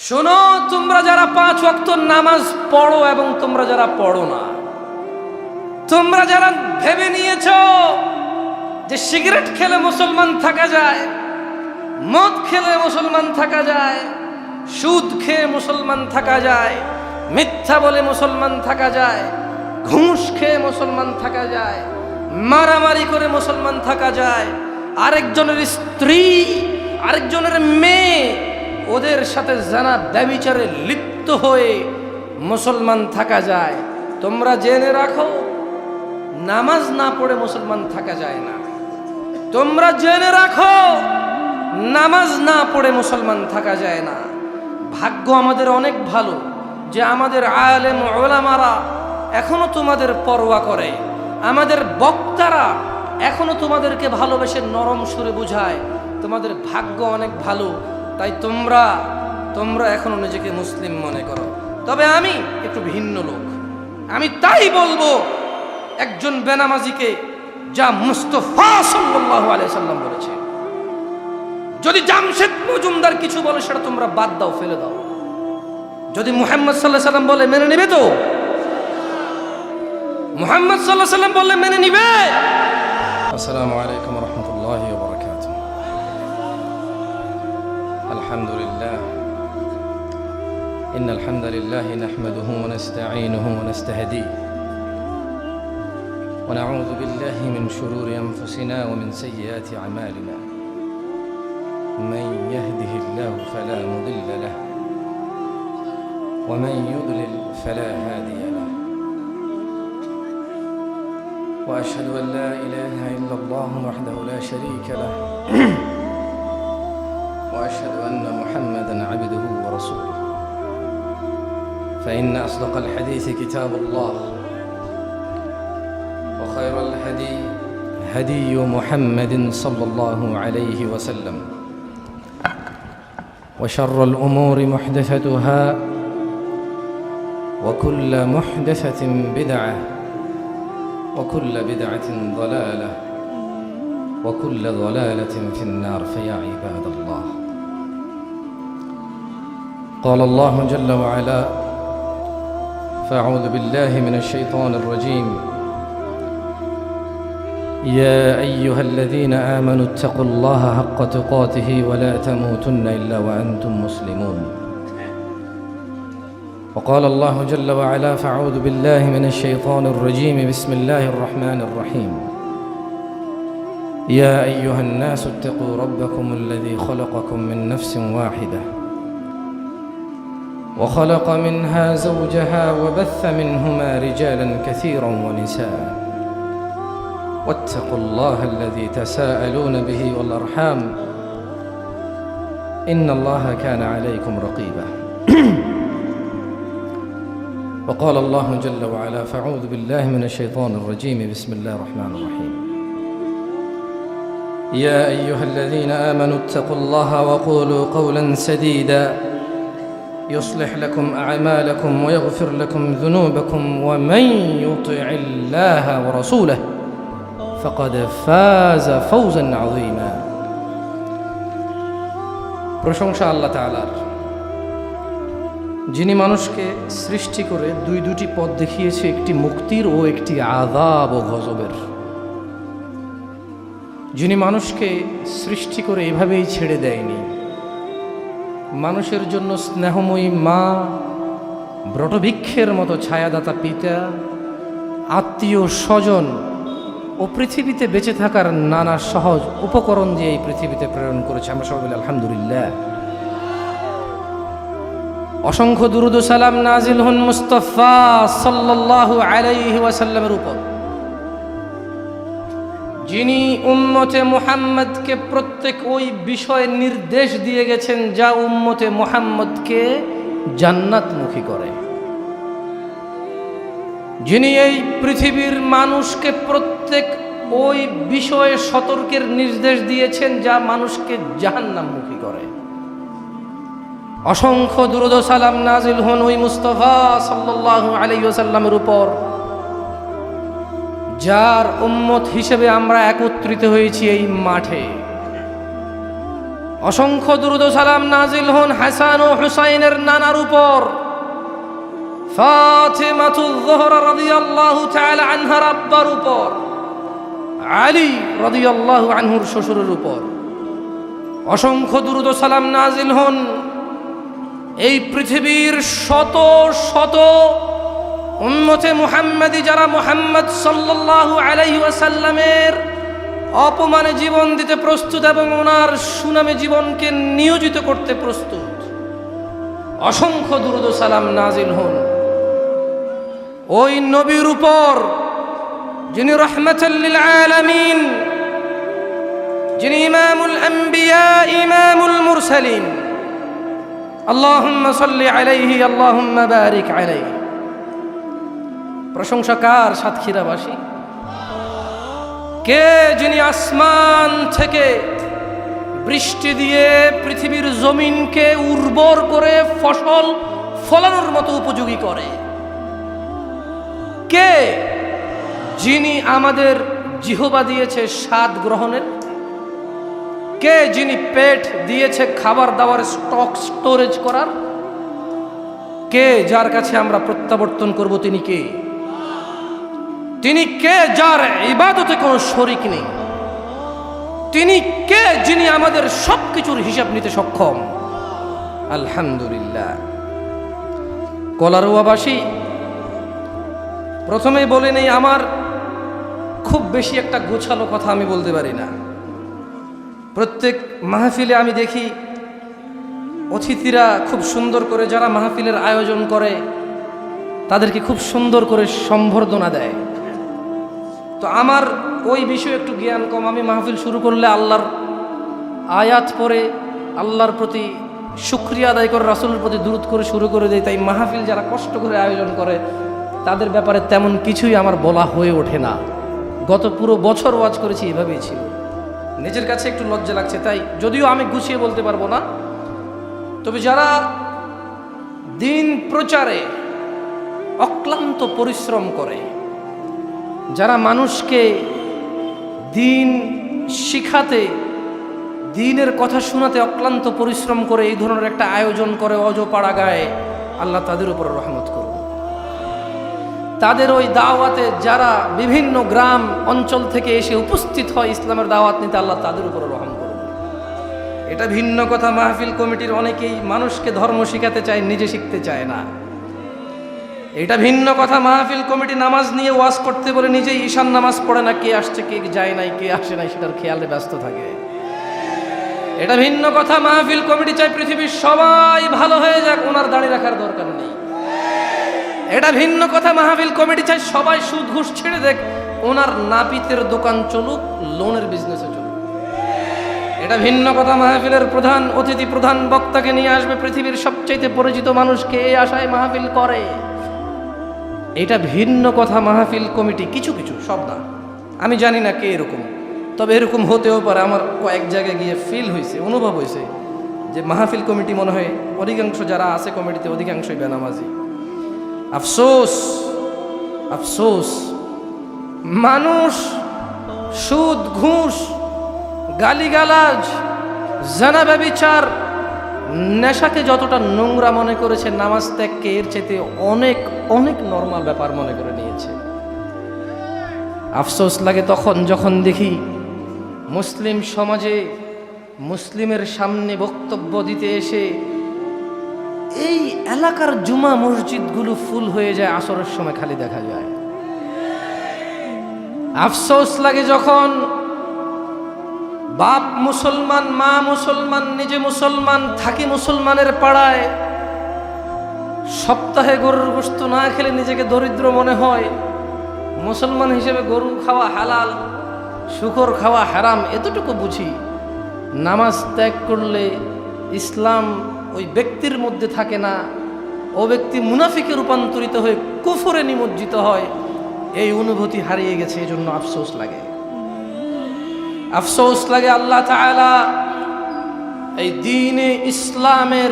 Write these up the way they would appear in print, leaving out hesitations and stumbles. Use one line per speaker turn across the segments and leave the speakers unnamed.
শোনো, তোমরা যারা 5 ওয়াক্ত নামাজ পড়ো এবং তোমরা যারা পড়ো না, তোমরা যারা ভেবে নিয়েছো যে সিগারেট খেলে মুসলমান থাকা যায়, মদ খেলে মুসলমান থাকা যায়, সুদ খেয়ে মুসলমান থাকা যায়, মিথ্যা বলে মুসলমান থাকা যায়, ঘুষ খেয়ে মুসলমান থাকা যায়, মারামারি করে মুসলমান থাকা যায়, আরেকজনের স্ত্রী আরেকজনের মেয়ে ওদের সাথে জানা ব্যভিচারে লিপ্ত হয়ে মুসলমান থাকা যায়। তোমরা জেনে রাখো, নামাজ না পড়ে মুসলমান থাকা যায় না। তোমরা জেনে রাখো, নামাজ না পড়ে মুসলমান থাকা যায় না। ভাগ্য আমাদের অনেক ভালো যে আমাদের আলেম ওলামারা এখনো তোমাদের পরোয়া করে, আমাদের বক্তারা এখনো তোমাদেরকে ভালোবেসে নরম সুরে বুঝায়। তোমাদের ভাগ্য অনেক ভালো, তাই তোমরা এখনো নিজেকে মুসলিম মনে করো। তবে আমি একটু ভিন্ন লোক, আমি তাই বলবো একজন বেনামাজিকে যা মুস্তাফা সাল্লাল্লাহু আলাইহি সাল্লাম বলেছে। যদি জামশেদ মজুমদার কিছু বলে সেটা তোমরা বাদ দাও, ফেলে দাও। যদি মুহাম্মদ সাল্লাল্লাহু আলাইহি সাল্লাম বলে মেনে নিবে তো? মুহাম্মদ সাল্লাল্লাহু আলাইহি সাল্লাম বললে মেনে নিবে? আসসালামু আলাইকুম ওয়া রাহমাতুল্লাহি ওয়া বারাকাতুহু। আলহামদুলিল্লাহ, ইন্নাল হামদালিল্লাহি নাহমাদুহু ওয়া নাস্তাঈনুহু ওয়া নাস্তাহদিহি ওয়া নাউযু বিল্লাহি মিন শুরুরি আনফুসিনা ওয়া মিন সাইয়্যাতি আমালিনা। من يهده الله فلا مضل له ومن يضلل فلا هادي له وأشهد أن لا إله إلا الله وحده لا شريك له وأشهد أن محمدا عبده ورسوله فإن أصدق الحديث كتاب الله وخير الهدي هدي محمد صلى الله عليه وسلم وشر الأمور محدثتها وكل محدثة بدعة وكل بدعة ضلالة وكل ضلالة في النار. فيا عباد الله، قال الله جل وعلا: فأعوذ بالله من الشيطان الرجيم: يا أيها الذين آمنوا اتقوا الله حق تقاته ولا تموتن إلا وأنتم مسلمون. وقال الله جل وعلا: فأعوذ بالله من الشيطان الرجيم بسم الله الرحمن الرحيم. يا أيها الناس اتقوا ربكم الذي خلقكم من نفس واحدة وخلق منها زوجها وبث منهما رجالا كثيرا ونساء واتقوا الله الذي تساءلون به والأرحام إن الله كان عليكم رقيبا. وقال الله جل وعلا: فأعوذ بالله من الشيطان الرجيم بسم الله الرحمن الرحيم. يا أيها الذين آمنوا اتقوا الله وقولوا قولا سديدا يصلح لكم أعمالكم ويغفر لكم ذنوبكم ومن يطع الله ورسوله فقد فاز فوزا عظيما. প্রশংসা আল্লাহ তাআলার, যিনি মানুষকে সৃষ্টি করে দুটি পথ দেখিয়েছে, একটি মুক্তির ও একটি আযাব ও গজবের। যিনি মানুষকে সৃষ্টি করে এভাবেই ছেড়ে দেয়নি। মানুষের জন্য স্নেহময়ী মা, বটবৃক্ষের মতো ছায়াদাতা পিতা, আত্মীয় স্বজন ও পৃথিবীতে বেঁচে থাকার নানা সহজ উপকরণ দিয়ে এই পৃথিবীতে প্রেরণ করেছে। আমরা সবাই বলি আলহামদুলিল্লাহ। অসংখ্য দুরূদ ও সালাম নাজিল হন মুস্তাফা সাল্লাল্লাহু আলাইহি ওয়াসাল্লামের উপর, যিনি উম্মতে মুহাম্মদকে প্রত্যেক ওই বিষয়ে নির্দেশ দিয়ে গেছেন যা উম্মতে মুহাম্মদকে জান্নাতমুখী করে। যিনি এই পৃথিবীর মানুষকে প্রত্যেক ওই বিষয়ে সতর্কের নির্দেশ দিয়েছেন যা মানুষকে জাহান্নামমুখী করে। অসংখ্য দুরূদ ও সালাম নাজিল হন ওই মুস্তাফা সাল্লাল্লাহু আলাইহি ওয়াসাল্লামের উপর, যার উম্মত হিসেবে আমরা একত্রিত হয়েছি এই মাঠে। অসংখ্য দুরূদ ও সালাম নাজিল হন হাসান ও হুসাইনের নানার উপর, ফাতিমাতুজ যোহরা রাদিয়াল্লাহু তাআলা আনহার আব্বার উপর, আলী রাদিয়াল্লাহু আনহুর শ্বশুরের উপর। অসংখ্য দুরূদ ও সালাম নাজিল হন এই পৃথিবীর শত শত উম্মতে মুহাম্মাদি যারা মুহাম্মদ সাল্লাল্লাহু আলাইহি ওয়াসাল্লামের অপমানে জীবন দিতে প্রস্তুত এবং ওনার সুনামে জীবনকে নিয়োজিত করতে প্রস্তুত। অসংখ্য দুরূদ ও সালাম নাজিল হন ওই নবীর উপর যিনি রাহমাতাল লিল আলামিন, যিনি ইমামুল আম্বিয়া ইমামুল মুরসালিন। আল্লাহুম্মা সাল্লি আলাইহি আল্লাহুম্মা বারিক আলাইহি। প্রশংসা কার? সাতক্ষীরাবাসী। কে যিনি আসমান থেকে বৃষ্টি দিয়ে পৃথিবীর জমিনকে উর্বর করে ফসল ফলানোর মতো উপযোগী করে? কে যিনি আমাদের জিহ্বা দিয়েছে স্বাদ গ্রহণের? কে যিনি পেট দিয়েছে খাবার দাবার স্টক স্টোরেজ করার? কে যার কাছে আমরা প্রত্যাবর্তন করব? তিনি কে? তিনি কে যার ইবাদতে কোনো শরীক নেই? তিনি কে যিনি আমাদের সবকিছুর হিসাব নিতে সক্ষম? আলহামদুলিল্লাহ। কলারোয়াবাসী, প্রথমেই বলে নেই, আমার খুব বেশি একটা গোছালো কথা আমি বলতে পারি না। প্রত্যেক মাহফিলে আমি দেখি অতিথিরা খুব সুন্দর করে, যারা মাহফিলের আয়োজন করে তাদেরকে খুব সুন্দর করে সম্বর্ধনা দেয়। তো আমার ওই বিষয়ে একটু জ্ঞান কম। আমি মাহফিল শুরু করলে আল্লাহর আয়াত পড়ে আল্লাহর প্রতি শুকরিয়া আদায় করে রাসূলের প্রতি দুরূদ করে শুরু করে দেয়। তাই মাহফিল যারা কষ্ট করে আয়োজন করে তাদের ব্যাপারে তেমন কিছুই আমার বলা হয়ে ওঠে না। গত পুরো বছর ওয়াজ করেছি, এভাবেই ছিল। নিজের কাছে একটু লজ্জা লাগছে, তাই যদিও আমি গুছিয়ে বলতে পারবো না, তবে যারা দিন প্রচারে অক্লান্ত পরিশ্রম করে, যারা মানুষকে দিন শিখাতে, দিনের কথা শোনাতে অক্লান্ত পরিশ্রম করে এই ধরনের একটা আয়োজন করে অজপাড়া গায়ে, আল্লাহ তাদের উপর রহমত করুন। তাদের ওই দাওয়াতে যারা বিভিন্ন গ্রাম অঞ্চল থেকে এসে উপস্থিত হয় ইসলামের দাওয়াত নিতে, আল্লাহ তাদের উপর রহম করুন। এটা ভিন্ন কথা, মাহফিল কমিটির অনেকেই মানুষকে ধর্ম শিখাতে চায়, নিজে শিখতে চায় না। এটা ভিন্ন কথা, মাহফিল কমিটি নামাজ নিয়ে ওয়াজ করতে বলে নিজেই ঈশান নামাজ পড়ে না, কে আসছে কে যায় নাই, কে আসে নাই সেটার খেয়ালে ব্যস্ত থাকে। এটা ভিন্ন কথা, মাহফিল কমিটি চায় পৃথিবীর সবাই ভালো হয়ে যাক, ওনার দাঁড়িয়ে রাখার দরকার নেই। এটা ভিন্ন কথা, মাহফিল কমিটি চায় সবাই সুদ ঘুষ ছেড়ে দেখ, ওনার নাপিতের দোকান চলুক, লোনের বিজনেসে চলুক। এটা ভিন্ন কথা, মাহফিলের প্রধান অতিথি প্রধান বক্তাকে নিয়ে আসবে পৃথিবীর সবচেয়ে পরিচিত মানুষকে, এই আশায় মাহফিল করে। এটা ভিন্ন কথা, মাহফিল কমিটি কিছু কিছু, সব না, আমি জানি না কে এরকম, তবে এরকম হতেও পারে। আমার কয়েক জায়গায় গিয়ে ফিল হয়েছে, অনুভব হয়েছে যে মাহফিল কমিটি মনে হয় অধিকাংশ যারা আছে কমিটিতে অধিকাংশই বেনামাজি। আফসোস, আফসোস, মানুষ সুদ ঘুষ গালিগালাজ জানা ব্যভিচার নেশাকে যতটা নোংরা মনে করেছে, নামাজ ত্যাগকে এর চেয়ে অনেক অনেক নরমাল ব্যাপার মনে করে নিয়েছে। আফসোস লাগে তখন যখন দেখি মুসলিম সমাজে মুসলিমের সামনে বক্তব্য দিতে এসে এই এলাকার জুমা মসজিদগুলো ফুল হয়ে যায়, আসরের সময় খালি দেখা যায়। আফসোস লাগে যখন বাপ মুসলমান, মা মুসলমান, নিজে মুসলমান, থাকি মুসলমানের পাড়ায়, সপ্তাহে গরুর গোশত না খেলে নিজেকে দরিদ্র মনে হয়। মুসলমান হিসেবে গরু খাওয়া হালাল, শুকর খাওয়া হারাম, এতটুকু বুঝি। নামাজ ত্যাগ করলে ইসলাম ওই ব্যক্তির মধ্যে থাকে না, ও ব্যক্তি মুনাফিকে রূপান্তরিত হয়ে কুফরে নিমজ্জিত হয়। এই অনুভূতি হারিয়ে গেছে, এই জন্য আফসোস লাগে। আফসোস লাগে আল্লাহ তাআলা এই দ্বীনে ইসলামের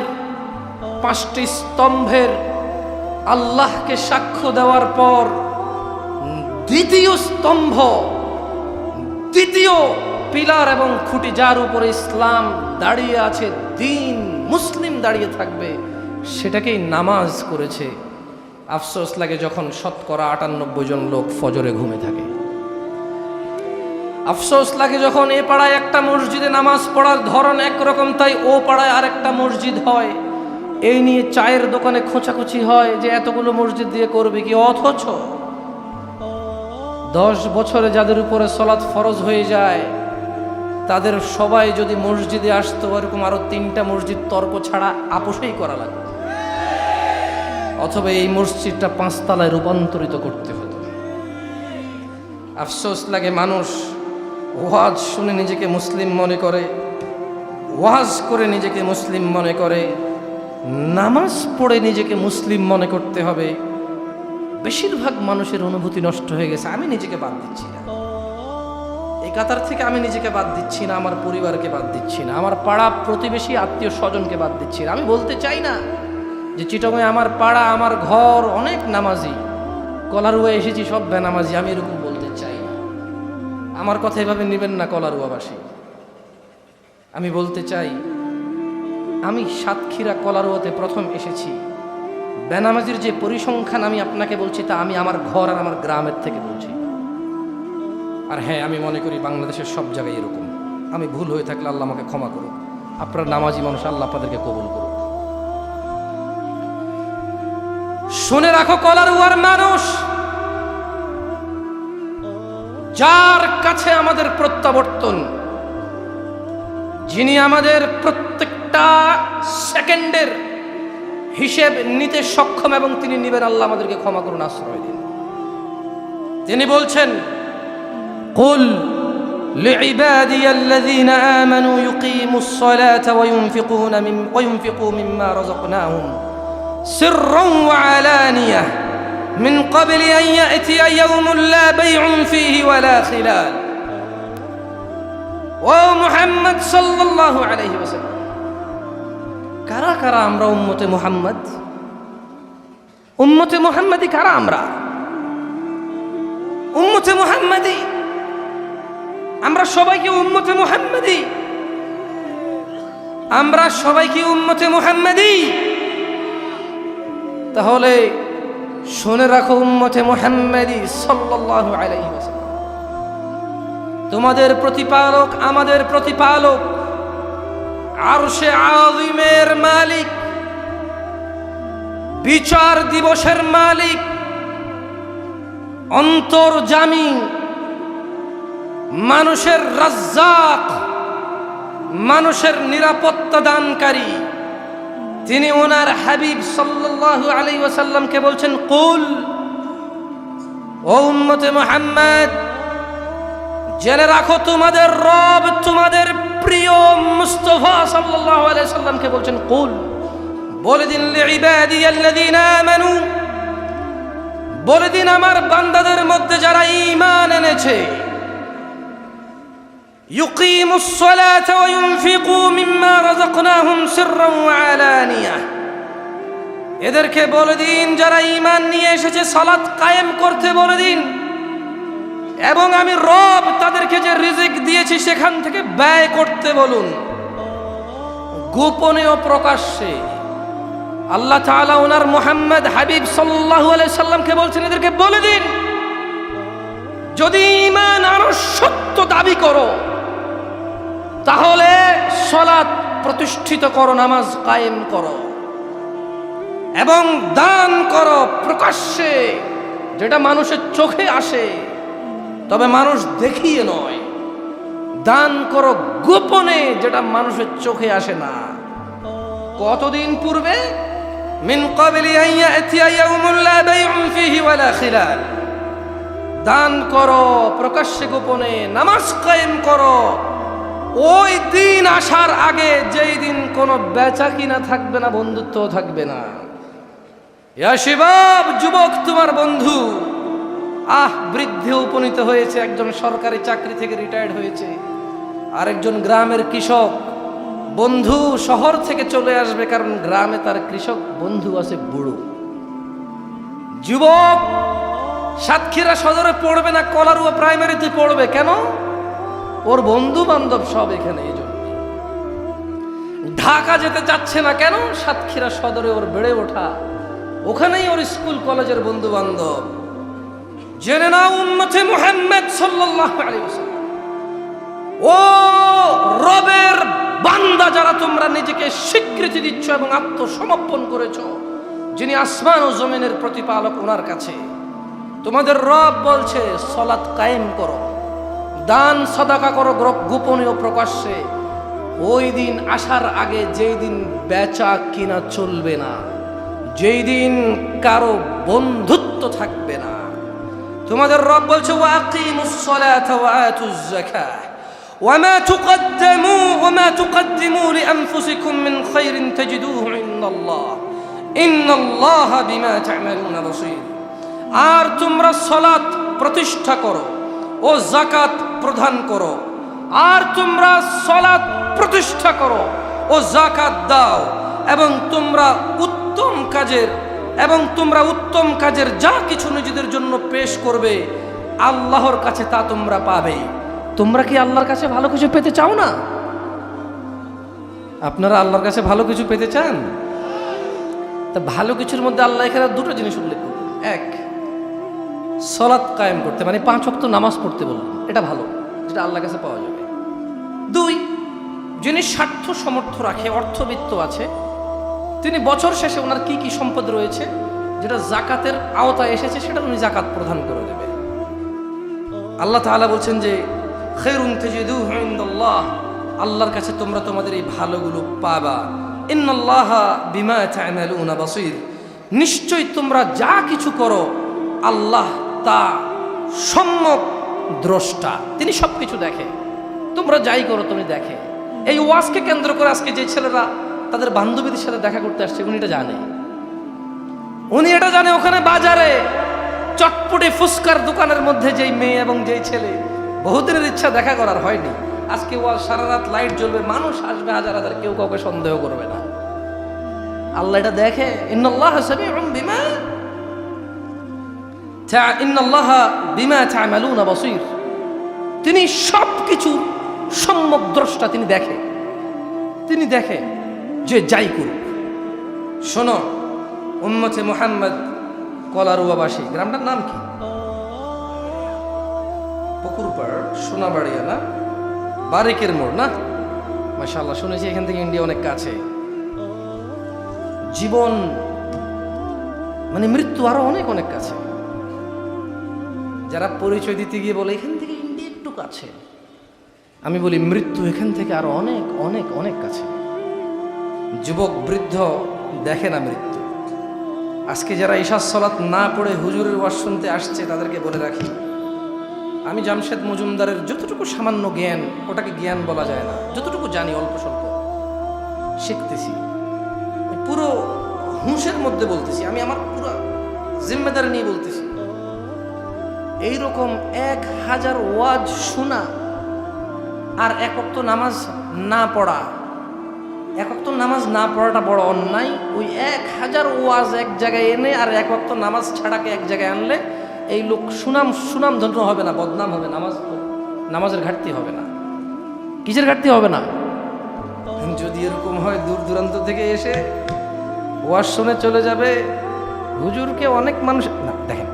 5টি স্তম্ভের আল্লাহকে সাক্ষ্য দেওয়ার পর দ্বিতীয় স্তম্ভ, দ্বিতীয় পিলার এবং খুঁটি, যার উপরে ইসলাম দাঁড়িয়ে আছে, দিন মুসলিম দাঁড়িয়ে থাকবে, সেটাকেই নামাজ করেছে। আফসোস লাগে যখন 98% জন লোক ফজরে ঘুমে থাকে। আফসোস লাগে যখন এ পাড়ায় একটা মসজিদে নামাজ পড়ার ধরন একরকম, তাই ও পাড়ায় আরেকটা মসজিদ হয়। এই নিয়ে চায়ের দোকানে খোঁচাখুচি হয় যে এতগুলো মসজিদ দিয়ে করবে কি। অথচ 10 বছরে যাদের উপরে সলাৎ ফরজ হয়ে যায়, তাদের সবাই যদি মসজিদে আসতো, এরকম আরো 3টা মসজিদ তর্ক ছাড়া আপোষেই করা লাগতো, অথবা এই মসজিদটা 5 তলায় রূপান্তরিত করতে হতো। আফসোস লাগে মানুষ ওয়াজ শুনে নিজেকে মুসলিম মনে করে, ওয়াজ করে নিজেকে মুসলিম মনে করে, নামাজ পড়ে নিজেকে মুসলিম মনে করতে হবে। বেশিরভাগ মানুষের অনুভূতি নষ্ট হয়ে গেছে। আমি নিজেকে বাদ দিচ্ছি না, এই কাতার থেকে আমি নিজেকে বাদ দিচ্ছি না, আমার পরিবারকে বাদ দিচ্ছি না, আমার পাড়া প্রতিবেশী আত্মীয় স্বজনকে বাদ দিচ্ছি না। আমি বলতে চাই না যে চিটাগংয়ে আমার পাড়া আমার ঘর অনেক নামাজি, কলারুয়া এসেছি সব বেনামাজি, আমি এরকম বলতে চাই না। আমার কথা এভাবে নেবেন না কলারুয়াবাসী। আমি বলতে চাই, আমি সাতক্ষীরা কলারুয়াতে প্রথম এসেছি। বেনামাজির যে পরিসংখ্যান আমি আপনাকে বলছি, তা আমি আমার ঘর আর আমার গ্রামের থেকে বলছি। আর হ্যাঁ, আমি মনে করি বাংলাদেশের সব জায়গায় এরকম। আমি ভুল হয়ে থাকলে আল্লাহ আমাকে ক্ষমা করুন। আপনারা নামাজি মানুষ, আল্লাহ আপনাদেরকে কবুল করুন। শুনে রাখো কলারুয়ার মানুষ, যার কাছে আমাদের প্রত্যাবর্তন, যিনি আমাদের প্রত্যেকটা সেকেন্ডের হিসেব নিতে সক্ষম এবং তিনি নিবেন, আল্লাহ আমাদেরকে ক্ষমা করুন, আশ্রয় দিন। তিনি বলছেন, কুল লিইবাদিয়া আল্লাযীনা আমানু ইউকিমুস সালাতা ওয়া ইউনফিকু মিম্মা রাযাকনাহুম সিররান ওয়া আলানিয়াহ মিন ক্বাবলি আন ইয়াতিয়া ইয়াওমুন লা বাইউন ফীহি ওয়ালা খিলাল। ও মুহাম্মদ সাল্লাল্লাহু আলাইহি ওয়াসাল্লাম, কারা কারা আমরা উম্মতে মুহাম্মদ? উম্মতে মুহাম্মদি কারা? আমরা উম্মতে মুহাম্মদি, আমরা সবাই কি উম্মতে মুহাম্মদি? আমরা সবাই কি উম্মতে মুহাম্মদি? তাহলে শুনে রাখো, উম্মতে মুহাম্মদি সাল্লাল্লাহু আলাইহি ওয়াসাল্লাম তোমাদের প্রতিপালক, আমাদের প্রতিপালক, আরশে আযীমের মালিক, বিচার দিবসের মালিক, অন্তর্যামী, মানুষের রাজ্জাক, মানুষের নিরাপত্তা দানকারী। তিনি ওনার হাবিব সাল্লাল্লাহু আলাইহি ওয়াসাল্লামকে বলছেন, কুল, ও উম্মতে মুহাম্মদ, জেনে রাখো তোমাদের রব, তোমাদের প্রিয় মুস্তাফা সাল্লাল্লাহু আলাইহি ওয়াসাল্লামকে বলছেন, কুল, বলে দিন, লিইবাদিয়াল্লাযীনা আমানু, বলে দিন আমার বান্দাদের মধ্যে যারা ঈমান এনেছে, ইউকিমুস সালাতা ওয়া ইউনফিকু মিম্মা রাযাকনাহুম সিররান ওয়া আলানিয়াহ, এদেরকে বলে দিন যারা ঈমান নিয়ে এসেছে সালাত কায়েম করতে বলে দিন, এবং আমি রব তাদেরকে যে রিজিক দিয়েছি সেখান থেকে ব্যয় করতে বলুন, গোপনে ও প্রকাশ্যে। আল্লাহ তাআলা ওনার মুহাম্মদ হাবিব সাল্লাল্লাহু আলাইহি সাল্লামকে বলছেন, এদেরকে বলে দিন, যদি ঈমান আরো সত্য দাবি করো তাহলে সালাত প্রতিষ্ঠিত করো, নামাজ কায়েম করো এবং দান করো প্রকাশ্যে, যেটা মানুষের চোখে আসে, তবে মানুষ দেখিয়ে নয়। দান করো গোপনে, যেটা মানুষের চোখে আসে না। কতদিন পূর্বে? মিন ক্বাবলি আন ইয়াতিয়া ইয়াওমুন লা বাইউন ফীহি ওয়ালা খিলাল। দান করো প্রকাশ্যে গোপনে, নামাজ কায়েম করো ওই দিন আসার আগে, যেই দিন কোনো বেচা কিনা থাকবে না, বন্ধুত্ব থাকবে না। ইয়া শিবাব, যুবক তোমার বন্ধু বৃদ্ধে উপনীত হয়েছে, একজন সরকারি চাকরি থেকে রিটায়ার্ড হয়েছে, আরেকজন গ্রামের কৃষক বন্ধু শহর থেকে চলে আসবে, কারণ গ্রামে তার কৃষক বন্ধু আছে বুড়ো। যুবক সাতক্ষীরা সদরে পড়বে না, কলারুয়া প্রাইমারিতে পড়বে, কেন? ওর বন্ধু বান্ধব সব এখানে। এই জন্য ঢাকা যেতে চাচ্ছে না কেন? সাতক্ষীরা সদরে ওর বেড়ে ওঠা, ওখানেই ওর স্কুল কলেজের বন্ধু বান্ধব। জেনে নাও উম্মতে মুহাম্মদ সাল্লাল্লাহু আলাইহি ওয়াসাল্লাম, ও রবের বান্দা যারা তোমরা নিজেকে স্বীকৃতি দিচ্ছ এবং আত্মসমর্পণ করেছো, যিনি আসমান ও জমিনের প্রতিপালক, ওনার কাছে তোমাদের রব বলছে সালাত কায়েম করো, দান সাদাকা করো গোপনে ও প্রকাশ্যে। ওই দিন আসার আগে যেই দিন বেচা কিনা চলবে না, যেই দিন কারো বন্ধুত্ব থাকবে না, তোমাদের রব বলছে ওয়াকিমুস সালাতা ওয়া আতুজ যাকাহ ওয়ামা তুকদ্দিমু লিআনফুসিকুম মিন খাইরিন তাজিদুহু ইনদাল্লাহ ইন্নাল্লাহা বিমা তা'মালুনা বাসীর। আর তোমরা সালাত প্রতিষ্ঠা করো ও যাকাত প্রদান করো, আর তোমরা সালাত প্রতিষ্ঠা করো ও যাকাত দাও, এবং তোমরা উত্তম কাজের যা কিছু নিজেদের জন্য পেশ করবে আল্লাহর কাছে তা তোমরা পাবে। তোমরা কি আল্লাহর কাছে ভালো কিছু পেতে চাও না? আপনারা আল্লাহর কাছে ভালো কিছু পেতে চান? তা ভালো কিছুর মধ্যে আল্লাহ এখানে দুটো জিনিস উল্লেখ করলেন। এক, সালাত কায়েম করতে, মানে 5 ওয়াক্ত নামাজ পড়তে বললেন, এটা ভালো, যেটা আল্লাহর কাছে পাওয়া যাবে। 2, যিনি স্বার্থ সমর্থ রাখে, অর্থবিত্ত আছে, তিনি বছর শেষে ওনার কি কি সম্পদ রয়েছে যেটা জাকাতের আওতায় এসেছে সেটা উনি জাকাত প্রদান করে দেবে। আল্লাহ তাআলা বলছেন যে খায়রুন তাজিদুহু ইনদাল্লাহ, আল্লাহর কাছে তোমরা তোমাদের এই ভালোগুলো পাবা। ইন্নাল্লাহা বিমা তা'মালুনা বাসীর, নিশ্চয়ই তোমরা যা কিছু করো আল্লাহ তা সম্যক দ্রষ্টা, তিনি সবকিছু দেখে। তোমরা যাই করো তুমি দেখে। এই ওয়াজকে কেন্দ্র করে আজকে যে ছেলেরা তাদের বান্ধবীদের সাথে দেখা করতে আসছে, উনি এটা জানে। ওখানে বাজারে চটপটে ফুচকার দোকানের মধ্যে যেই মেয়ে এবং যেই ছেলে, বহুদিনের ইচ্ছা দেখা করার হয়নি, আজকে ওয়াজ সারা রাত লাইট জ্বলবে, মানুষ আসবে হাজার হাজার, কেউ কাউকে সন্দেহ করবে না। আল্লাহ এটা দেখে। ইন্নাল্লাহা সামিউন বিমা তা'মালুনা বাসীর, তিনি সবকিছু সম্যক দ্রষ্টা, তিনি দেখে যে যাই করুক। শোনো উম্মতে মুহাম্মদ কলারুয়াবাসী, গ্রামটার নাম কি? পুকুরপাড়, সোনাবাড়িয়া না, বারিকের মোড় না? মাশাআল্লাহ, শুনেছি এখান থেকে ইন্ডিয়া অনেক কাছে। জীবন মানে মৃত্যু আরো অনেক অনেক কাছে। যারা পরিচয় দিতে গিয়ে বলে এখান থেকে ইন্ডিয়া একটু কাছে, আমি বলি মৃত্যু এখান থেকে আরো অনেক অনেক অনেক কাছে। যুবক বৃদ্ধ দেখে না মৃত্যু। আজকে যারা ইশার সালাত না পড়ে হুজুরের ওয়াজ শুনতে আসছে তাদেরকে বলে রাখি, আমি জামশেদ মজুমদারের যতটুকু সামান্য জ্ঞান, ওটাকে জ্ঞান বলা যায় না, যতটুকু জানি অল্প স্বল্প শিখতেছি, পুরো হুঁশের মধ্যে বলতেছি, আমি আমার পুরো জিম্মেদারি নিয়ে বলতেছি। এইরকম 1000 ওয়াজ শোনা আর 1 ওয়াক্ত নামাজ না পড়া, 1 ওয়াক্ত নামাজ না পড়াটা বড় অন্যায়। ওই 1000 ওয়াজ এক জায়গায় এনে আর 1 ওয়াক্ত নামাজ ছাড়াকে এক জায়গায় আনলে এই লোক সুনাম ধন্য হবে না, বদনাম হবে। নামাজের ঘাটতি হবে না, কিসের ঘাটতি হবে না? যদি এরকম হয় দূর দূরান্ত থেকে এসে ওয়াজ শুনে চলে যাবে, হুজুরকে অনেক মানুষ না দেখেন।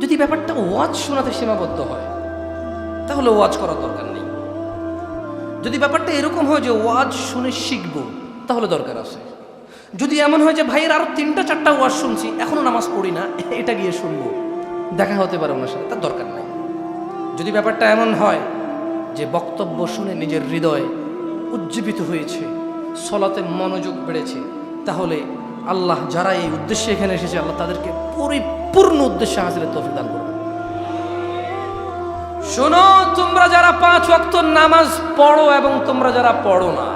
যদি ব্যাপারটা ওয়াজ শোনাতে সীমাবদ্ধ হয় তাহলে ওয়াজ করার দরকার নেই। যদি ব্যাপারটা এরকম হয় যে ওয়াজ শুনে শিখবো, তাহলে দরকার আছে। যদি এমন হয় যে ভাইয়ের আরো 3টা-4টা ওয়াজ শুনছি, এখনো নামাজ পড়ি না, এটা গিয়ে শুনবো, দেখা হতে পারে ওনার সাথে, তার দরকার নাই। যদি ব্যাপারটা এমন হয় যে বক্তব্য শুনে নিজের হৃদয় উজ্জীবিত হয়েছে, সলাতে মনোযোগ বেড়েছে, তাহলে আল্লাহ যারা এই উদ্দেশ্যে এখানে এসেছে আল্লাহ তাদেরকে পরিপূর্ণ উদ্দেশ্যে হাসিলের তৌফিক দান করবে। শোনো, তোমরা যারা 5 ওয়াক্ত নামাজ পড়ো এবং তোমরা যারা পড়ো না,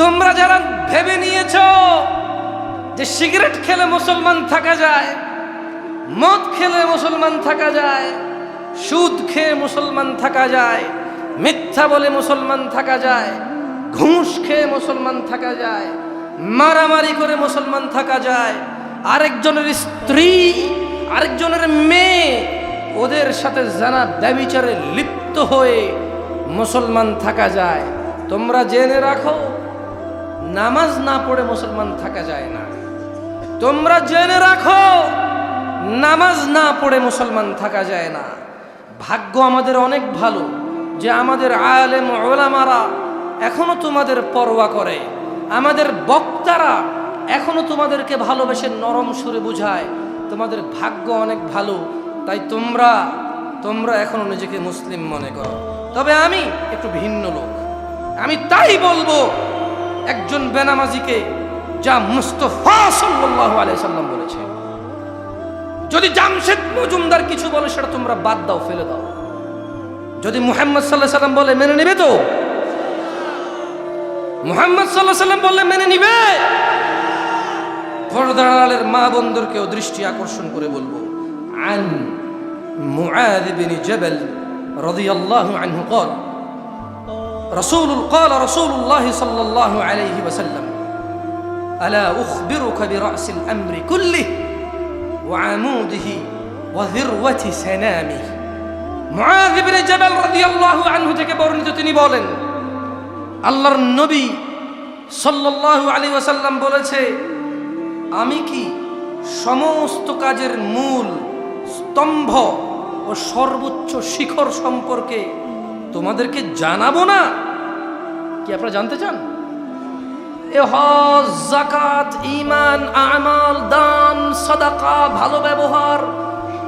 তোমরা যারা ভেবে নিয়েছো যে সিগারেট খেলে মুসলমান থাকা যায়, মদ খেলে মুসলমান থাকা যায়, সুদ খেয়ে মুসলমান থাকা যায়, মিথ্যা বলে মুসলমান থাকা যায়, ঘুষ খেয়ে মুসলমান থাকা যায়, মারামারি করে মুসলমান থাকা যায়, আরেকজনের স্ত্রী আরেকজনের মেয়ে ওদের সাথে জানা ব্যভিচারে লিপ্ত হয়ে মুসলমান থাকা যায়, তোমরা জেনে রাখো, নামাজ না পড়ে মুসলমান থাকা যায় না। তোমরা জেনে রাখো, নামাজ না পড়ে মুসলমান থাকা যায় না। ভাগ্য আমাদের অনেক ভালো যে আমাদের আলেম ওলামারা এখনো তোমাদের পরোয়া করে, আমাদের বক্তারা এখনো তোমাদেরকে ভালোবেসে নরম সুরে বুঝায়। তোমাদের ভাগ্য অনেক ভালো, তাই তোমরা এখনো নিজেকে মুসলিম মনে করো। তবে আমি একটু ভিন্ন লোক, আমি তাই বলবো একজন বেনামাজিকে যা মুস্তাফা সাল্লাল্লাহু আলাইহি সাল্লাম বলেছে। যদি জামশেদ মজুমদার কিছু বলে সেটা তোমরা বাদ দাও, ফেলে দাও। যদি মুহাম্মদ সাল্লাল্লাহু আলাইহি সাল্লাম বলে মেনে নিবে তো? মুহাম্মদ সাল্লাল্লাহু আলাইহি সাল্লাম বললে মেনে নিবে? পর্দার আড়ালের মা বোনদেরকেও দৃষ্টি আকর্ষণ করে বলবো, আন মুআয বিন জাবাল রাদিয়াল্লাহু আনহু قال رسول الله صلى الله عليه وسلم ألا أخبرك برأس الأمر كله وعموده وذروة سنامه। মুআয বিন জাবাল রাদিয়াল্লাহু আনহু থেকে বর্ণিত, তিনি বলেন আল্লাহর নবী সাল্লাল্লাহু আলাইহি ওয়াসাল্লাম বলেছে, আমি কি সমস্ত কাজের মূল স্তম্ভ ও সর্বোচ্চ শিখর সম্পর্কে তোমাদেরকে জানাবো না? কি আপনারা জানতে চান? এ হজ, যাকাত, ঈমান, আমাল, দান, সাদাকা, ভালো ব্যবহার,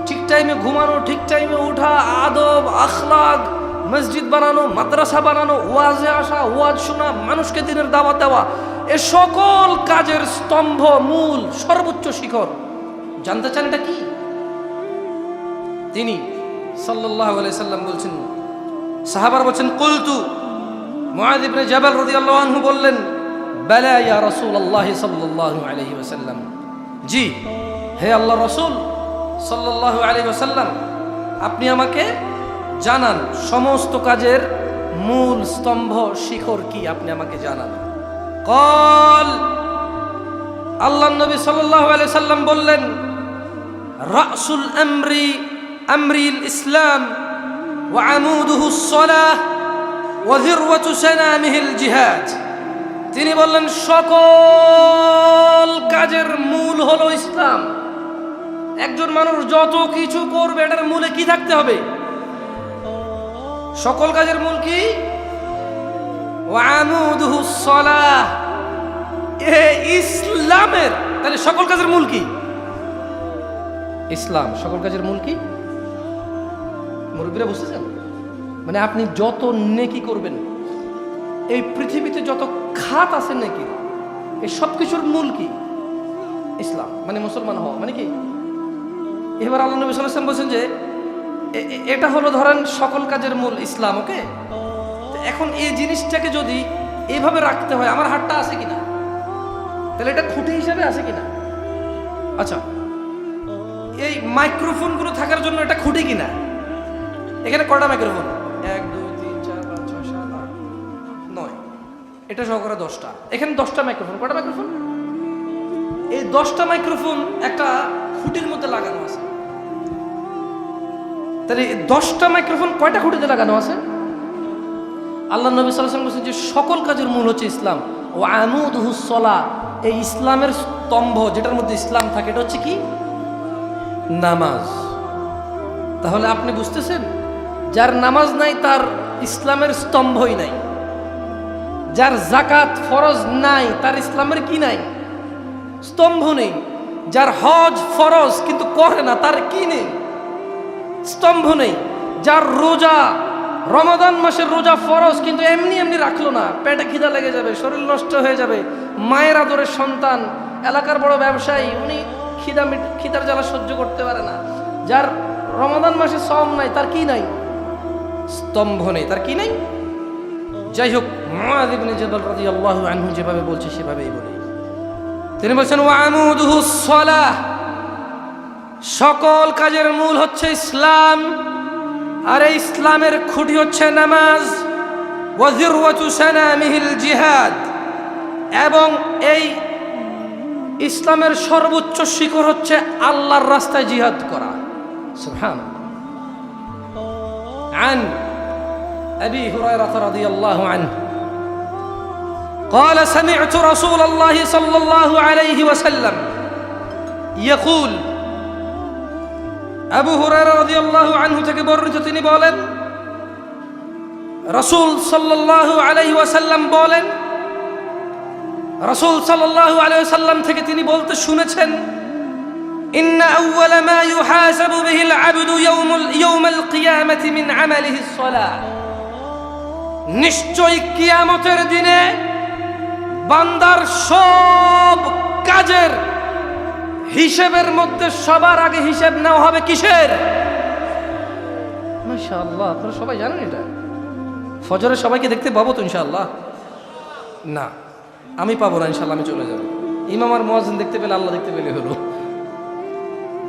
ঠিক টাইমে ঘুমানো, ঠিক টাইমে ওঠা, আদব, আখলাক, মসজিদ বানানো, মাদ্রাসা বানানো, ওয়াজে আসা, ওয়াজ শোনা, মানুষকে দিনের দাওয়াত দেওয়া, এ সকল কাজের স্তম্ভ, মূল, সর্বোচ্চ শিখর জানতে চান এটা কি? তিনি সাল্লাল্লাহু আলাইহি সাল্লাম বলছেন, সাহাবারা বলছেন, কুলতু, মুআয ইবনে জাবাল রাদিয়াল্লাহু আনহু বললেন, বালা ইয়া রাসূলুল্লাহ সাল্লাল্লাহু আলাইহি ওয়াসাল্লাম, জি হে আল্লাহর রাসূল সাল্লাল্লাহু আলাইহি ওয়াসাল্লাম, আপনি আমাকে জানান সমস্ত কাজের মূল স্তম্ভ শিখর কি, আপনি আমাকে জানান। قال, আল্লাহর নবী সাল্লাল্লাহু আলাইহি সাল্লাম বললেন, রাসুল আমরিল ইসলাম ওয়া আমুদুহুস সালাহ ওয়া যিরওয়াতু সানামিহিল জিহাদ। তিনি বললেন সকল কাজের মূল হলো ইসলাম। একজন মানুষ যত কিছু করবে এটার মূলে কি থাকতে হবে? সকল কাজের মূল কি? ওয়া আমুদুহুস সালাহ, এ ইসলামের। তাহলে সকল কাজের মূল কি? ইসলাম। সকল কাজের মূল কি? মুরব্বীরা বুঝতেছেন? মানে আপনি যত নেকি করবেন, এই পৃথিবীতে যত খাত আছে নেকি, এই সব কিছুর মূল কি? ইসলাম। মানে মুসলমান হওয়া মানে কি? এবার আল্লাহ নবী সাল্লাল্লাহু আলাইহি ওয়াসাল্লাম বলছেন যে এটা হলো ধরেন সকল কাজের মূল ইসলাম। ওকে, এখন এই জিনিসটাকে যদি এইভাবে রাখতে হয়, আমার হাতটা আছে কিনা, তাহলে এটা খুঁটি হিসাবে আছে কিনা? আচ্ছা, এই মাইক্রোফোনগুলো থাকার জন্য এটা খুঁটি কিনা? এখানে কয়টা মাইক্রোফোন? 1 2 3 4 5 6 7 8 9, এটা সহকারে 10টা। এখানে 10টা মাইক্রোফোন। কয়টা মাইক্রোফোন? এই 10টা মাইক্রোফোন একটা খুঁটির মধ্যে লাগানো আছে। তাহলে 10টা মাইক্রোফোন কয়টা খুঁটিতে লাগানো আছে? আল্লাহ নবী সাল্লাল্লাহু আলাইহি ওয়াসাল্লাম বলেছেন যে সকল কাজের মূল হচ্ছে ইসলাম। ও আমুদুহুস সালাহ, এই ইসলামের স্তম্ভ যেটার মধ্যে ইসলাম থাকে এটা হচ্ছে কি? নামাজ। তাহলে আপনি বুঝতেছেন, যার নামাজ নাই তার ইসলামের স্তম্ভই নাই। যার যাকাত ফরজ নাই তার ইসলামের কি নাই? স্তম্ভ নেই। যার হজ ফরজ কিন্তু করে না তার কি নেই? স্তম্ভ নেই। যার রোজা, রমাদান মাসের রোজা ফরজ কিন্তু এমনি এমনি রাখলো না, পেটে খিদা লেগে যাবে, শরীর নষ্ট হয়ে যাবে, মায়ের আদরের সন্তান, এলাকার বড় ব্যবসায়ী, উনি খিদার জ্বালা সহ্য করতে পারে না। যার রমাদান মাসে সওম নাই তার কি নাই? স্তম্ভ নেই। তার কি নাই? যাই হোক, মুআয ইবনে জাবাল রাদিয়াল্লাহু আনহু যেভাবে বলছে সেভাবেই বলি। তিনি বলছেন ওয়া আমুদুহুস সালাহ, সকল কাজের মূল হচ্ছে ইসলাম, আর এই ইসলামের খুঁটি হচ্ছে নামাজ। ওয়া যিরওয়াতু সানামিহিল জিহাদ, এবং এই ইসলামের সর্বোচ্চ শিখর হচ্ছে আল্লাহর রাস্তায় জিহাদ করা। সুবহানাল্লাহ। আন আবি হুরায়রা রাদিয়াল্লাহু আনহু قال سمعت رسول الله صلى الله عليه وسلم يقول আবু হুরায়রা রাদিয়াল্লাহু আনহু থেকে বর্ণিত তিনি বলেন রাসূল সাল্লাল্লাহু আলাইহি ওয়াসাল্লাম বলেন রাসূল সাল্লাল্লাহু আলাইহি ওয়াসাল্লাম থেকে তিনি বলতে শুনেছেন ইন্না আউওয়ালা মা ইউহাসাবু বিহিল আবদু ইয়াউমাল কিয়ামাতি মিন আমালিহিস সালাহ নিশ্চয় কিয়ামতের দিনে বান্দার সব কাজের হিসেবের মধ্যে সবার আগে হিসেব নেওয়া হবে কিসের? মাশাআল্লাহ, আপনারা সবাই জানেন এটা? ফজরে সবাইকে দেখতে পাবো তো ইনশাআল্লাহ? না, আমি পাবো না ইনশাআল্লাহ, আমি চলে যাব। ইমাম আর মুয়াজ্জিন দেখতে পেলে আল্লাহ দেখতে পেলে হলো।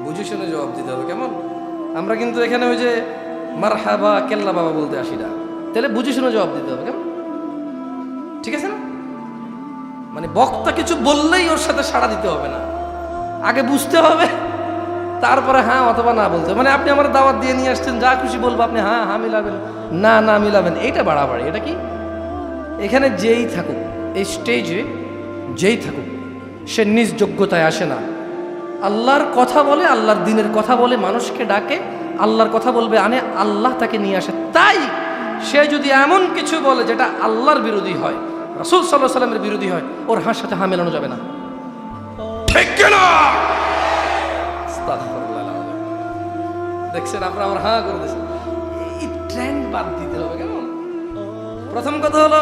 বুঝে শুনে জবাব দিতে হবে, কেমন? আমরা কিন্তু এখানে ওই যে মারহাবা কেল্লা বাবা বলতে আসি না, তাহলে বুঝে শুনে জবাব দিতে হবে, কেমন? ঠিক আছে না? মানে বক্তা কিছু বললেই ওর সাথে সাড়া দিতে হবে না, আগে বুঝতে হবে, তারপরে হ্যাঁ অথবা না বলতে হবে। মানে আপনি আমার দাওয়াত দিয়ে নিয়ে আসছেন, যা খুশি বলবো, আপনি হ্যাঁ হ্যাঁ মিলাবেন, না না মিলাবেন, এইটা বাড়াবাড়ি। এটা কি? এখানে যেই থাকুক, এই স্টেজে যেই থাকুক, সে নিজ যোগ্যতায় আসে না। আল্লাহর কথা বলে, আল্লাহর দিনের কথা বলে, মানুষকে ডাকে, আল্লাহর কথা বলবে আনে, আল্লাহ তাকে নিয়ে আসে। তাই সে যদি এমন কিছু বলে যেটা আল্লাহর বিরোধী হয়, রাসূল সাল্লাল্লাহু আলাইহি ওয়াসাল্লামের বিরোধী হয়, ওর হার সাথে হা মেলানো যাবে না। ঠিক কিনা? দেখছেন আপনারা আমার হা করে দিয়েছেন। এই ট্রেন্ড বাদ দিতে হবে, কেমন? প্রথম কথা হলো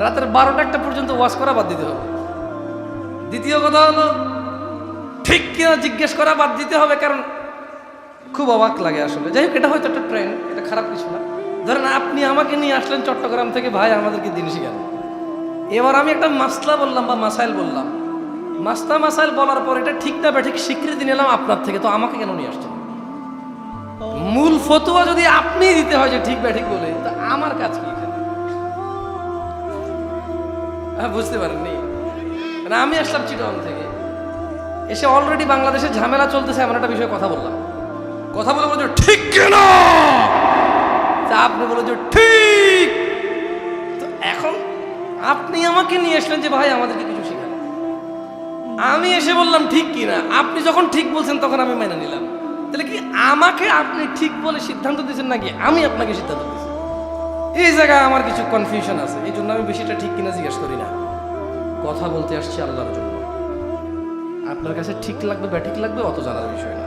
রাতের 12টা পর্যন্ত ওয়াজ করা বাদ দিতে হবে। দ্বিতীয় কথা হলো ঠিক কিনা জিজ্ঞেস করা বাদ দিতে হবে, কারণ খুব অবাক লাগে আসলে। যাই হোক, এটা হয়তো একটা ট্রেন্ড, এটা খারাপ কিছু না। ধরেন আপনি আমাকে নিয়ে আসলেন চট্টগ্রাম থেকে, ভাই আমাদেরকে দিন শিখান। এবার আমি একটা মাসলা বললাম বা মাসাইল বললাম, মাসাইল বলার পর এটা ঠিক না ব্যাঠিক স্বীকৃতি নিলাম আপনার থেকে, তো আমাকে কেন নিয়ে আসছেন? মূল ফতোয়া যদি আপনি দিতে হয় যে ঠিক ব্যাঠিক বলে, তা আমার কাজ কি? বুঝতে পারেননি? মানে আমি আসলাম চিটাগং থেকে, এসে অলরেডি বাংলাদেশে ঝামেলা চলতেছে এমন একটা বিষয়ে কথা বললাম, কথা বলে বলছো ঠিক কেনা, আপনি বলে যে ঠিক। তো এখন আপনি আমাকে নিয়ে আসলেন যে ভাই আমাদেরকে কিছু শেখান, আমি এসে বললাম ঠিক কিনা, আপনি যখন ঠিক বলছেন তখন আমি মেনে নিলাম। তাহলে কি আমাকে আপনি ঠিক বলে সিদ্ধান্ত দিয়েছেন নাকি আমি আপনাকে সিদ্ধান্ত দিয়েছি? এই জায়গায় আমার কিছু কনফিউশন আছে, এই জন্য আমি বেশিটা ঠিক কিনা জিজ্ঞেস করি না। কথা বলতে আসছি আল্লাহর জন্য, আপনার কাছে ঠিক লাগবে ব্যাঠিক লাগবে অত জানার বিষয় না।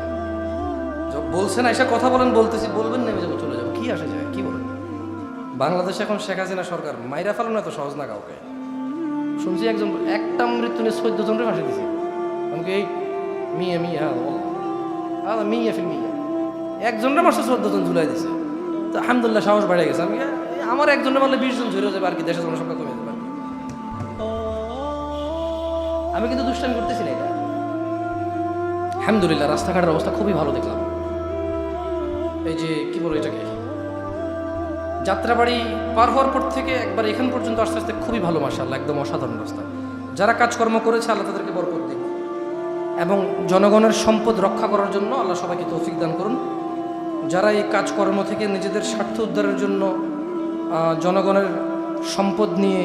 বলছেন এসে কথা বলেন, বলতেছি, বলবেন নেমে যাবো, চলে যাবো, কি আসে যায়? কি বলেন? বাংলাদেশে এখন শেখ হাসিনা সরকার, মাইরা ফেলানো এত সহজ না কাউকে। শুনছি একজন একটা মৃত্যু নিয়ে 14 জনের ফাঁসি দিছে। আমাকে এই মিয়া মিয়া মিয়া ফির মিয়া একজনের মাসে 14 জন ঝুলাই দিছে। তো আলহামদুলিল্লাহ সাহস বেড়ে গেছে। আমি আমার একজনের বললে 20 জন ঝরে যাবে আর কি, দেশের জনসংখ্যা কমে যাবে। আমি কিন্তু দুষ্টামি করতেছি না এটা। আলহামদুলিল্লাহ রাস্তাঘাটের অবস্থা খুবই ভালো দেখলাম। এই যে কি বলো এটাকে, যাত্রাবাড়ি পার হওয়ার পর থেকে একবার এখান পর্যন্ত আস্তে আস্তে খুবই ভালো, মাশাআল্লাহ, একদম অসাধারণ রাস্তা। যারা কাজকর্ম করেছে আল্লাহ তাদেরকে বরকত দিন, এবং জনগণের সম্পদ রক্ষা করার জন্য আল্লাহ সবাইকে তৌফিক দান করুন। যারা এই কাজকর্ম থেকে নিজেদের স্বার্থ উদ্ধারের জন্য জনগণের সম্পদ নিয়ে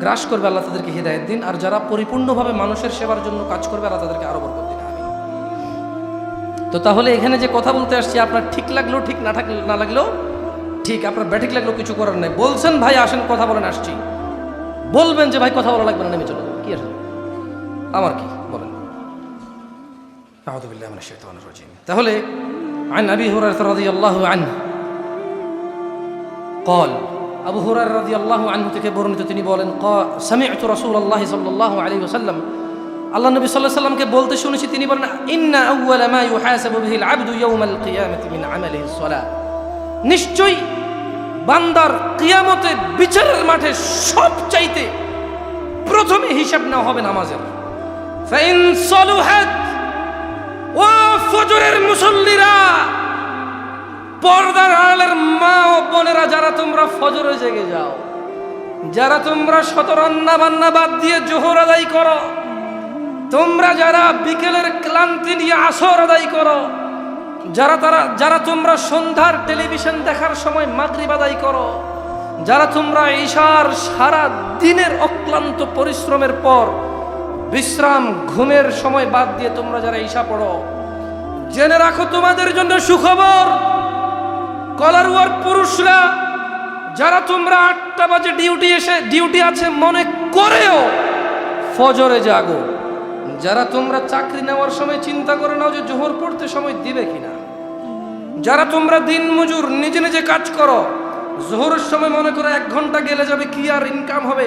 গ্রাস করবে, আল্লাহ তাদেরকে হিদায়াত দিন। আর যারা পরিপূর্ণভাবে মানুষের সেবার জন্য কাজ করবে, আল্লাহ তাদেরকে আরো বরকত দিন। তো তাহলে এখানে যে কথা বলতে আসছি, আপনার ঠিক লাগলেও ঠিক, না লাগলেও ঠিক, আপনার ব্যাঠিক লাগলেও কিছু করার নাই। বলছেন ভাই আসেন কথা বলেন, আসছি, বলবেন যে ভাই কথা বলা লাগবে না, নেমে চলো, কি আসলে আমার কি বলেন? আউযু বিল্লাহি মিনাশ শাইতানির রাজীম। তাহলে عن أبي هريرة رضي الله عنه قال আবু হুরায়রা রাদিয়াল্লাহু আনহু থেকে বর্ণিত, তিনি বলেন সামি'তু রাসূলুল্লাহ সাল্লাল্লাহু আলাইহি ওয়াসাল্লাম, আল্লাহ নবী সাল্লাল্লাহু আলাইহি ওয়াসাল্লামকে বলতে শুনেছি, তিনি বলেন ইন্না আউওয়ালা মা ইউহাসাবু বিহিল আবদু ইয়াউমাল কিয়ামাতি মিন আমালিহিস সালাহ, নিশ্চয়ই বান্দার কিয়ামতে বিচারের মাঠে সবচাইতে প্রথমে হিসাব নেওয়া হবে নামাজের। ফাইন সালুহাত, ও ফজরের মুসল্লিরা, পর্দার আড়ালের মা ও বোনেরা, যারা তোমরা ফজরে জেগে যাও, যারা তোমরা শত রান্না বান্না বাদ দিয়ে জোহর আদায় করো, তোমরা যারা বিকেলের ক্লান্তি নিয়ে আসর আদায় করো, যারা তোমরা সন্ধ্যার টেলিভিশন দেখার সময় মাগরিব আদায় করো, যারা তোমরা ঈশার সারা দিনের অক্লান্ত পরিশ্রমের পর বিশ্রাম ঘুমের সময় বাদ দিয়ে তোমরা যারা ঈশা পড়ো, জেনে রাখো তোমাদের জন্য সুখবর। কলার ওয়ার্ক পুরুষরা যারা তোমরা 8টা বাজে ডিউটি আছে মনে করেও ফজরে জাগো, যারা তোমরা চাকরি নেওয়ার সময় চিন্তা করে নাও যে জোহর পড়তে সময় দিবে কিনা, যারা তোমরা দিন মজুর নিজে নিজে কাজ করো, জোহরের সময় মনে করে 1 ঘন্টা গেলে যাবে, কি আর ইনকাম হবে,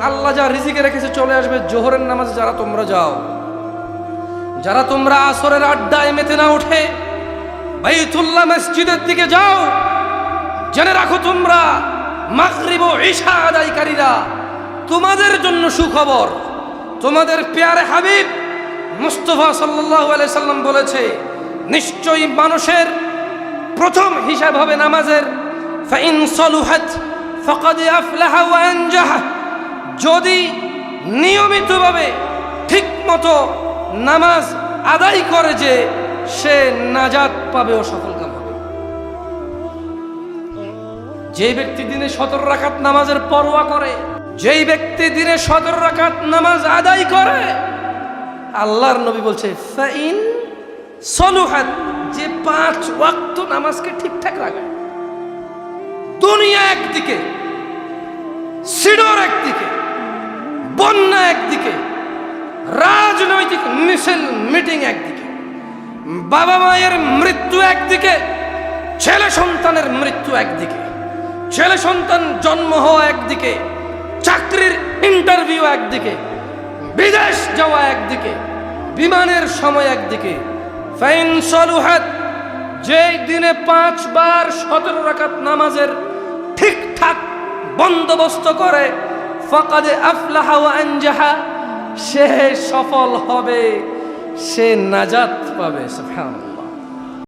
আল্লাহ যা রিজিকে রেখেছে চলে আসবে, জোহরের নামাজে যারা তোমরা যাও, যারা তোমরা আসরের আড্ডায় মেতে না উঠে বাইতুল্লাহ মসজিদের দিকে যাও, জেনে রাখো তোমরা মাগরিব ও ঈশা আদায়কারীরা, তোমাদের জন্য সুখবর। তোমাদের পেয়ারে হাবিব মুস্তাফা সাল্লাল্লাহু আলাইহি সাল্লাম বলেছে, নিশ্চয়ই মানুষের প্রথম হিসাব হবে নামাজের। ফাইন সলুহাত ফাকাদ আফলাহা ওয়া আনজাহা, যদি নিয়মিতভাবে ঠিকমতো নামাজ আদায় করে যে সে নাজাত পাবে ও সফলকাম হবে। যে ব্যক্তি দিনে 17 রাকাত নামাজের পরোয়া করে, যেই ব্যক্তি দিনে 17 রাকাত নামাজ আদায় করে, আল্লাহর নবী বলছে ফাইন সলুহাত, যে 5 ওয়াক্ত নামাজকে ঠিকঠাক রাখে, দুনিয়া একদিকে, সিডর একদিকে, বন্যা একদিকে, রাজনৈতিক মিছিল মিটিং একদিকে, বাবা মায়ের মৃত্যু একদিকে, ছেলে সন্তানের মৃত্যু একদিকে, ছেলে সন্তান জন্ম হওয়া একদিকে, চাকরির ইন্টারভিউ একদিকে, বিদেশ যাওয়া একদিকে, বিমানের সময় একদিকে। ফাইন সলুহাত, যেই দিনে 5 বার 17 রাকাত নামাজের ঠিকঠাক বন্দোবস্ত করে, ফাকাদ আফলাহা ওয়া আনজাহা, সে সফল হবে, সে নাজাত পাবে। সুবহানাল্লাহ।